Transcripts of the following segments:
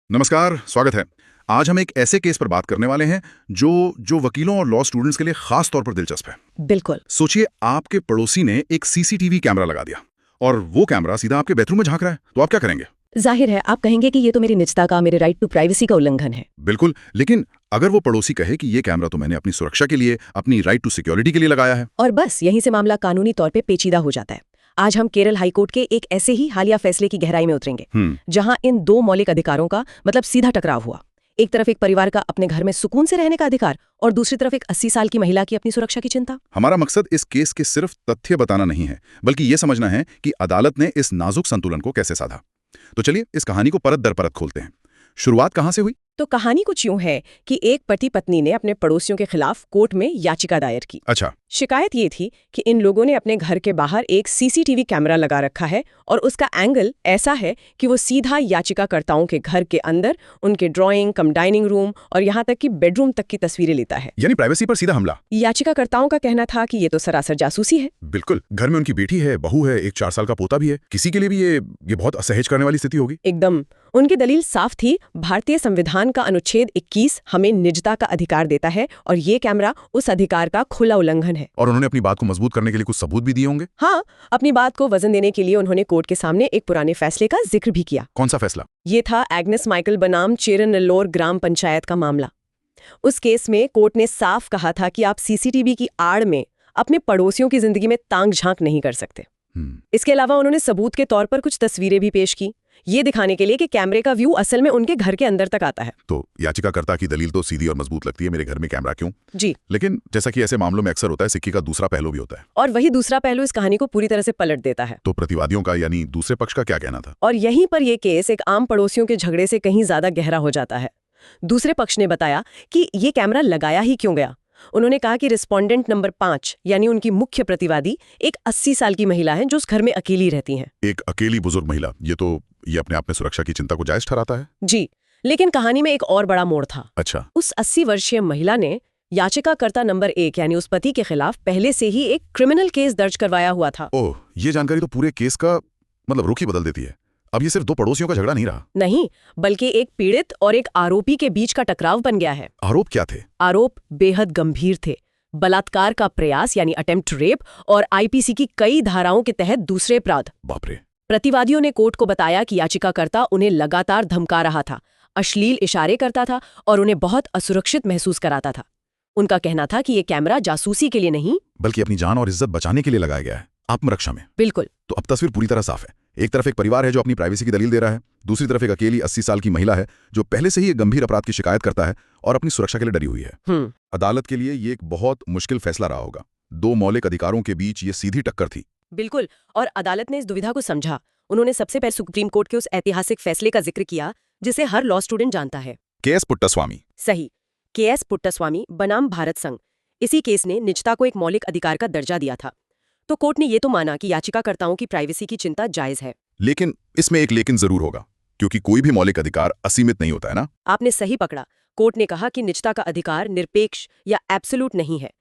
नमस्कार, स्वागत है। आज हम एक ऐसे केस पर बात करने वाले हैं जो वकीलों और लॉ स्टूडेंट्स के लिए खास तौर पर दिलचस्प है। बिल्कुल। सोचिए, आपके पड़ोसी ने एक सीसीटीवी कैमरा लगा दिया और वो कैमरा सीधा आपके बेडरूम में झांक रहा है, तो आप क्या करेंगे? जाहिर है आप कहेंगे कि ये तो मेरी निजता का, मेरे राइट टू प्राइवेसी का उल्लंघन है। बिल्कुल, लेकिन अगर वो पड़ोसी कहे कि ये कैमरा तो मैंने अपनी सुरक्षा के लिए, अपनी राइट टू सिक्योरिटी के लिए लगाया है। और बस यहीं से मामला कानूनी तौर पे पेचीदा हो जाता है। आज हम केरल हाईकोर्ट के एक ऐसे ही हालिया फैसले की गहराई में उतरेंगे, जहां इन दो मौलिक अधिकारों का मतलब सीधा टकराव हुआ। एक तरफ एक परिवार का अपने घर में सुकून से रहने का अधिकार और दूसरी तरफ एक 80 साल की महिला की अपनी सुरक्षा की चिंता। हमारा मकसद इस केस के सिर्फ तथ्य बताना नहीं है, बल्कि ये समझना है कि अदालत ने इस नाजुक संतुलन को कैसे साधा। तो चलिए इस कहानी को परत दर परत खोलते हैं। शुरुआत कहाँ से हुई? तो कहानी कुछ यूं है कि एक पति पत्नी ने अपने पड़ोसियों के खिलाफ कोर्ट में याचिका दायर की। अच्छा। शिकायत ये थी कि इन लोगों ने अपने घर के बाहर एक सीसीटीवी कैमरा लगा रखा है और उसका एंगल ऐसा है कि वो सीधा याचिकाकर्ताओं के घर के अंदर उनके ड्राइंग कम डाइनिंग रूम और यहाँ तक कि बेडरूम तक की तस्वीरें लेता है। यानी प्राइवेसी पर सीधा हमला। याचिकाकर्ताओं का कहना था कि ये तो सरासर जासूसी है। बिल्कुल, घर में उनकी बेटी है, बहू है, एक 4 साल का पोता भी है। किसी के लिए भी ये बहुत असहज करने वाली स्थिति होगी। एकदम। उनकी दलील साफ थी, भारतीय संविधान का अनुच्छेद 21 हमें निजता का अधिकार देता है और ये कैमरा उस अधिकार का खुला उल्लंघन है। और उन्होंने अपनी बात को मजबूत करने के लिए कुछ सबूत भी दिए होंगे। हाँ, अपनी बात को वजन देने के लिए उन्होंने कोर्ट के सामने एक पुराने फैसले का जिक्र भी किया। कौन सा फैसला? ये था एग्नेस माइकल बनाम चेरनलोर ग्राम पंचायत का मामला। उस केस में कोर्ट ने साफ कहा था कि आप सीसीटीवी की आड़ में अपने पड़ोसियों की जिंदगी में तांग झांक नहीं कर सकते। इसके अलावा उन्होंने सबूत के तौर पर कुछ तस्वीरें भी पेश की, ये दिखाने के लिए कि कैमरे का व्यू असल में उनके घर के अंदर तक आता है। तो याचिकाकर्ता की दलील तो सीधी और मजबूत लगती है, मेरे घर में कैमरा क्यों? जी। लेकिन जैसा कि ऐसे मामलों में अक्सर होता है, सिक्के का दूसरा पहलू भी होता है। और वही दूसरा पहलू इस कहानी को पूरी तरह से पलट देता है। तो प्रतिवादियों का यानी दूसरे पक्ष का क्या कहना था? और यहीं पर यह केस एक आम पड़ोसियों के झगड़े से कहीं ज्यादा गहरा हो जाता है। दूसरे पक्ष ने बताया कि ये कैमरा लगाया ही क्यों गया। उन्होंने कहा कि रिस्पोंडेंट नंबर 5 यानी उनकी मुख्य प्रतिवादी एक 80 साल की महिला है जो उस घर में अकेली रहती हैं। एक अकेली बुजुर्ग महिला, ये अपने आप में सुरक्षा की चिंता को जायज ठहराता है। जी, लेकिन कहानी में एक और बड़ा मोड़ था। अच्छा। उस 80 वर्षीय महिला ने याचिकाकर्ता नंबर 1 यानी उस पति के खिलाफ पहले से ही एक क्रिमिनल केस दर्ज करवाया हुआ था। ओह, ये जानकारी तो पूरे केस का मतलब रुख ही बदल देती है। अब ये सिर्फ दो पड़ोसियों का झगड़ा नहीं रहा। नहीं, बल्कि एक पीड़ित और एक आरोपी के बीच का टकराव बन गया है। आरोप क्या थे? आरोप बेहद गंभीर थे। बलात्कार का प्रयास यानी अटेम्प्ट रेप और आईपीसी की कई धाराओं के तहत दूसरे अपराध। बाप रे। प्रतिवादियों ने कोर्ट को बताया कि याचिकाकर्ता उन्हें लगातार धमका रहा था, अश्लील इशारे करता था और उन्हें बहुत असुरक्षित महसूस कराता था। उनका कहना था कि ये कैमरा जासूसी के लिए नहीं बल्कि अपनी जान और इज्जत बचाने के लिए लगाया गया है, आत्मरक्षा में। बिल्कुल। तो अब तस्वीर पूरी तरह साफ है। एक तरफ एक परिवार है जो अपनी प्राइवेसी की दलील दे रहा है, दूसरी तरफ एक अकेली 80 साल की महिला है जो पहले से ही एक गंभीर अपराध की शिकायत करता है और अपनी सुरक्षा के लिए डरी हुई है। अदालत के लिए ये एक बहुत मुश्किल फैसला रहा होगा। दो मौलिक अधिकारों के बीच ये सीधी टक्कर थी। बिल्कुल, और अदालत ने इस दुविधा को समझा। उन्होंने सबसे पहले सुप्रीम कोर्ट के उस ऐतिहासिक फैसले का जिक्र किया जिसे हर लॉ स्टूडेंट जानता है। केएस पुट्टास्वामी। सही, केएस पुट्टास्वामी बनाम भारत संघ। इसी केस ने निजता को एक मौलिक अधिकार का दर्जा दिया था। तो कोर्ट ने ये तो माना कि याचिकाकर्ताओं की प्राइवेसी की चिंता जायज है। लेकिन इसमें एक लेकिन जरूर होगा, क्योंकि कोई भी मौलिक अधिकार असीमित नहीं होता है ना। आपने सही पकड़ा। कोर्ट ने कहा कि निजता का अधिकार निरपेक्ष या एब्सोल्यूट नहीं है।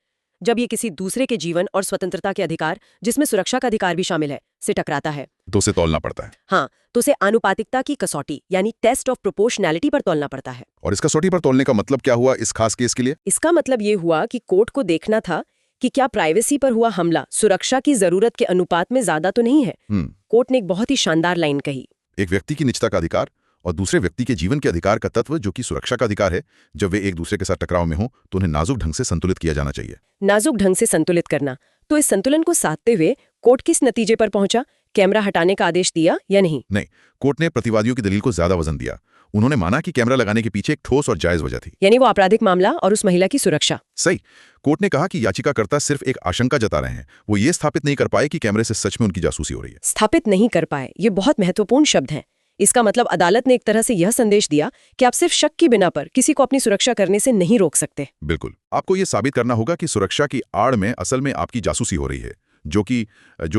जब ये किसी दूसरे के जीवन और स्वतंत्रता के अधिकार, जिसमें सुरक्षा का अधिकार भी शामिल है, से टकराता है तो उसे तौलना पड़ता है। हाँ, तो उसे आनुपातिकता की कसौटी यानी टेस्ट ऑफ प्रोपोर्शनैलिटी पर तौलना पड़ता है। और इस कसौटी पर तौलने का मतलब क्या हुआ इस खास केस के लिए? इसका मतलब ये हुआ कि कोर्ट को देखना था कि क्या प्राइवेसी पर हुआ हमला सुरक्षा की जरूरत के अनुपात में ज्यादा तो नहीं है। कोर्ट ने एक बहुत ही शानदार लाइन कही। एक व्यक्ति की निजता का अधिकार और दूसरे व्यक्ति के जीवन के अधिकार का तत्व जो कि सुरक्षा का अधिकार है, जब वे एक दूसरे के साथ टकराव में हो तो उन्हें नाजुक ढंग से संतुलित किया जाना चाहिए। नाजुक ढंग से संतुलित करना। तो इस संतुलन को साधते हुए कोर्ट किस नतीजे पर पहुंचा? कैमरा हटाने का आदेश दिया या नहीं? नहीं, कोर्ट ने प्रतिवादियों की दलील को ज्यादा वजन दिया। उन्होंने माना कि कैमरा लगाने के पीछे एक ठोस और जायज वजह थी, यानी वो आपराधिक मामला और उस महिला की सुरक्षा। सही। कोर्ट ने कहा कि याचिकाकर्ता सिर्फ एक आशंका जता रहे हैं, वो ये स्थापित नहीं कर पाए कि कैमरे से सच में उनकी जासूसी हो रही है। स्थापित नहीं कर पाए, ये बहुत महत्वपूर्ण शब्द हैं। इसका मतलब अदालत ने एक तरह से यह संदेश दिया कि आप सिर्फ शक की बिना पर किसी को अपनी सुरक्षा करने से नहीं रोक सकते। बिल्कुल, आपको ये साबित करना होगा कि सुरक्षा की आड़ में असल में आपकी जासूसी हो रही है, जो कि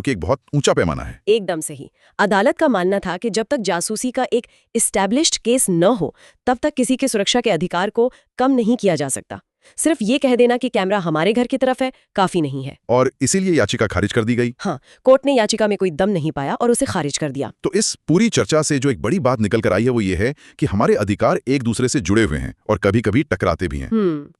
एक बहुत ऊंचा पैमाना है। एकदम सही। अदालत का मानना था कि जब तक जासूसी का एक एस्टैब्लिश्ड केस न हो, तब तक किसी के सुरक्षा के अधिकार को कम नहीं किया जा सकता। सिर्फ ये कह देना कि कैमरा हमारे घर की तरफ है काफी नहीं है। और इसीलिए याचिका खारिज कर दी गई। हाँ, कोर्ट ने याचिका में कोई दम नहीं पाया और उसे खारिज कर दिया। तो इस पूरी चर्चा से जो एक बड़ी बात निकल कर आई है वो ये है कि हमारे अधिकार एक दूसरे से जुड़े हुए हैं और कभी कभी टकराते भी हैं।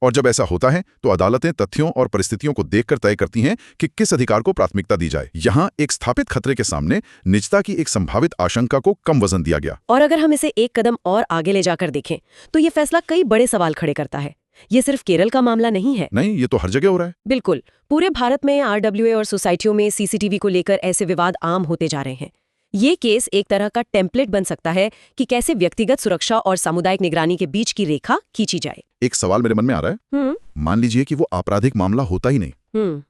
और जब ऐसा होता है तो अदालतें तथ्यों और परिस्थितियों को देखकर तय करती हैं कि किस अधिकार को प्राथमिकता दी जाए। यहाँ एक स्थापित खतरे के सामने निजता की एक संभावित आशंका को कम वजन दिया गया। और अगर हम इसे एक कदम और आगे ले जाकर देखें तो ये फैसला कई बड़े सवाल खड़े करता है। ये सिर्फ केरल का मामला नहीं है। नहीं, ये तो हर जगह हो रहा है। बिल्कुल, पूरे भारत में आरडब्ल्यूए और सोसाइटियों में सीसीटीवी को लेकर ऐसे विवाद आम होते जा रहे हैं। ये केस एक तरह का टेम्पलेट बन सकता है कि कैसे व्यक्तिगत सुरक्षा और सामुदायिक निगरानी के बीच की रेखा खींची जाए। एक सवाल मेरे मन में आ रहा है। मान लीजिए कि वो आपराधिक मामला होता ही नहीं।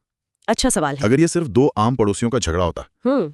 अच्छा सवाल है। अगर ये सिर्फ दो आम पड़ोसियों का झगड़ा होता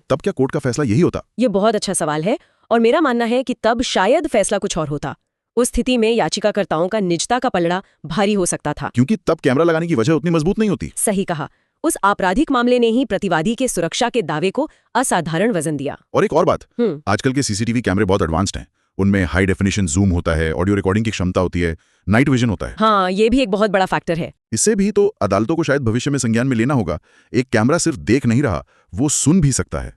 तब क्या कोर्ट का फैसला यही होता? ये बहुत अच्छा सवाल है और मेरा मानना है कि तब शायद फैसला कुछ और होता। उस स्थिति में याचिकाकर्ताओं का निजता का पलड़ा भारी हो सकता था, क्योंकि तब कैमरा लगाने की वजह उतनी मजबूत नहीं होती। सही कहा। उस आपराधिक मामले ने ही प्रतिवादी के सुरक्षा के दावे को असाधारण वजन दिया। और एक और बात, आजकल के सीसीटीवी कैमरे बहुत एडवांस्ड हैं। उनमें हाई डेफिनेशन जूम होता है, ऑडियो रिकॉर्डिंग की क्षमता होती है, नाइट विजन होता है। हाँ, ये भी एक बहुत बड़ा फैक्टर है। इससे भी तो अदालतों को शायद भविष्य में संज्ञान में लेना होगा। एक कैमरा सिर्फ देख नहीं रहा, वो सुन भी सकता है।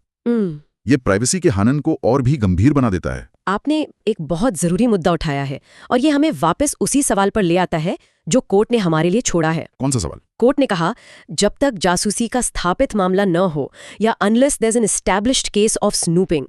ये प्राइवेसी के हनन को और भी गंभीर बना देता है। आपने एक बहुत जरूरी मुद्दा उठाया है और ये हमें वापस उसी सवाल पर ले आता है जो कोर्ट ने हमारे लिए छोड़ा है। कौन सा सवाल? कोर्ट ने कहा, जब तक जासूसी का स्थापित मामला न हो या unless there is an established case of snooping.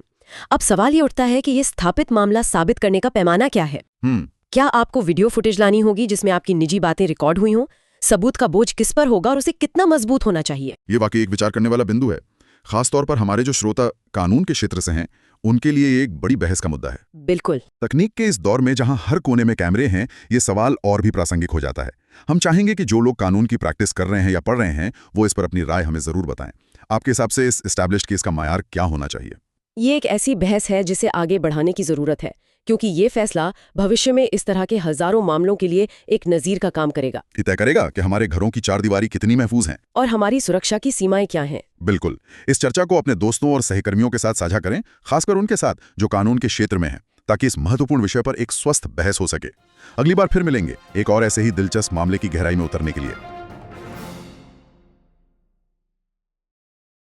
अब सवाल ये उठता है कि ये स्थापित मामला साबित करने का पैमाना क्या है? क्या आपको वीडियो फुटेज लानी होगी जिसमें आपकी निजी बातें रिकॉर्ड हुई हों? सबूत का बोझ किस पर होगा और उसे कितना मजबूत होना चाहिए? ये वाकई एक विचार करने वाला बिंदु है। खासतौर पर हमारे जो श्रोता कानून के क्षेत्र से हैं, उनके लिए ये एक बड़ी बहस का मुद्दा है। बिल्कुल। तकनीक के इस दौर में जहां हर कोने में कैमरे हैं, ये सवाल और भी प्रासंगिक हो जाता है। हम चाहेंगे कि जो लोग कानून की प्रैक्टिस कर रहे हैं या पढ़ रहे हैं, वो इस पर अपनी राय हमें जरूर बताएं। आपके हिसाब से इस एस्टैब्लिश्ड केस का मायार क्या होना चाहिए? ये एक ऐसी बहस है जिसे आगे बढ़ाने की जरूरत है, क्योंकि ये फैसला भविष्य में इस तरह के हजारों मामलों के लिए एक नजीर का काम करेगा। ये तय करेगा कि हमारे घरों की चारदीवारी कितनी महफूज हैं और हमारी सुरक्षा की सीमाएं क्या हैं। बिल्कुल। इस चर्चा को अपने दोस्तों और सहकर्मियों के साथ साझा करें, खासकर उनके साथ जो कानून के क्षेत्र में हैं, ताकि इस महत्वपूर्ण विषय पर एक स्वस्थ बहस हो सके। अगली बार फिर मिलेंगे एक और ऐसे ही दिलचस्प मामले की गहराई में उतरने के लिए।